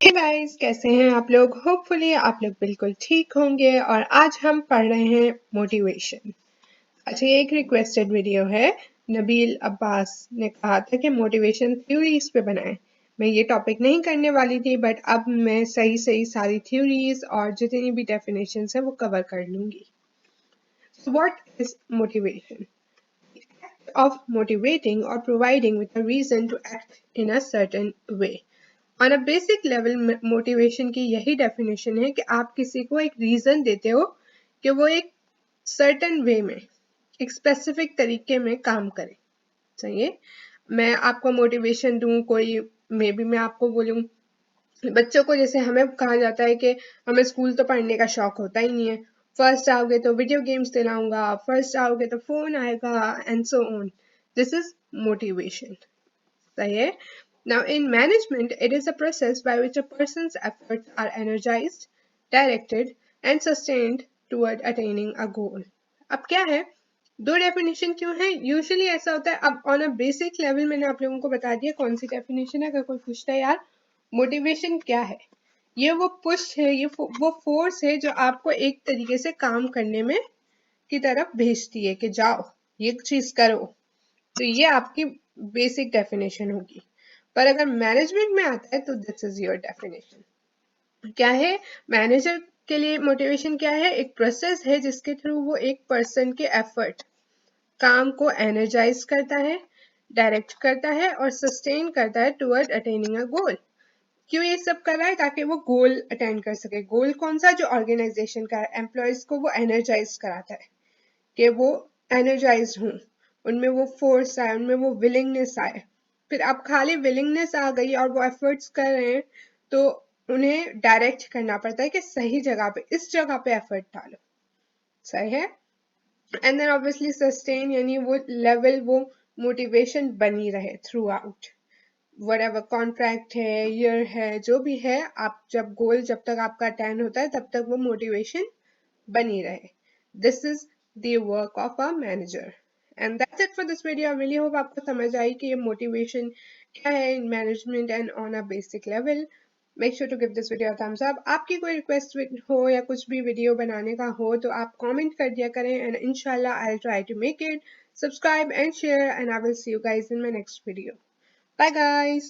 Hey guys, कैसे हैं आप लोग? होपफुली आप लोग बिल्कुल ठीक होंगे। और आज हम पढ़ रहे हैं मोटिवेशन। अच्छा, ये एक रिक्वेस्टेड वीडियो है। नबील अब्बास ने कहा था कि मोटिवेशन थ्योरीज पे बनाएं। मैं ये टॉपिक नहीं करने वाली थी, बट अब मैं सही सही सारी थ्योरीज और जितनी भी डेफिनेशंस है वो कवर कर लूंगी। So what is motivation? Of motivating or providing with a reason to act in a certain way. On a basic level motivation की यही डेफिनेशन है कि आप किसी को एक रीजन देते हो कि वो एक सर्टन वे में, एक स्पेसिफिक तरीके में काम करे। सही है। मैं आपको मोटिवेशन दूं, कोई मे बी मैं आपको बोलूं, बच्चों को जैसे हमें कहा जाता है कि हमें स्कूल तो पढ़ने का शौक होता ही नहीं है, फर्स्ट आओगे तो वीडियो गेम्स दिलाऊंगा, फर्स्ट आओगे तो फोन आएगा, and so on. This is motivation. सही है। Now, in management, it is a process by which a person's efforts are energized, directed, and sustained toward attaining a goal. अब क्या है, दो definition क्यों है? यूजुअली ऐसा होता है। अब ऑन अ बेसिक लेवल मैंने आप लोगों को बता दिया कौन सी डेफिनेशन है। अगर कोई पूछता है यार मोटिवेशन क्या है, ये वो पुश है, ये वो फोर्स है जो आपको एक तरीके से काम करने में की तरफ भेजती है कि जाओ ये चीज करो। तो ये आपकी बेसिक डेफिनेशन होगी। पर अगर मैनेजमेंट में आता है तो दिस इज योर डेफिनेशन। क्या है मैनेजर के लिए मोटिवेशन? क्या है? एक प्रोसेस है जिसके थ्रू वो एक पर्सन के एफर्ट, काम को एनर्जाइज करता है, डायरेक्ट करता है और सस्टेन करता है टुवर्ड अटेनिंग अ गोल। क्यों ये सब कर रहा है? ताकि वो गोल अटेंड कर सके। गोल कौन सा? जो ऑर्गेनाइजेशन का है। एम्प्लॉयज को वो एनर्जाइज कराता है कि वो एनर्जाइज हूँ, उनमें वो फोर्स आए, उनमें वो विलिंगनेस आए। फिर अब खाली विलिंगनेस आ गई और वो एफर्ट्स कर रहे हैं, तो उन्हें डायरेक्ट करना पड़ता है कि सही जगह पे, इस जगह पे एफर्ट डालो। सही है। एंड देन ऑब्वियसली सस्टेन, यानी वो लेवल, वो मोटिवेशन बनी रहे थ्रू आउट। वट कॉन्ट्रैक्ट है, ईयर है, जो भी है, आप जब गोल, जब तक आपका अटेंड होता है तब तक वो मोटिवेशन बनी रहे। This is the work of a manager. And that's it for this video. I really hope आपको समझ आई कि ये मोटिवेशन क्या है in management and on a basic level. Make sure to give this video thumbs up. आपकी कोई request हो या कुछ भी वीडियो बनाने का हो तो आप कमेंट कर दिया करें, एंड इंशाल्लाह I will try to make it. Subscribe and share, and I will see you guys in my next video. Bye guys.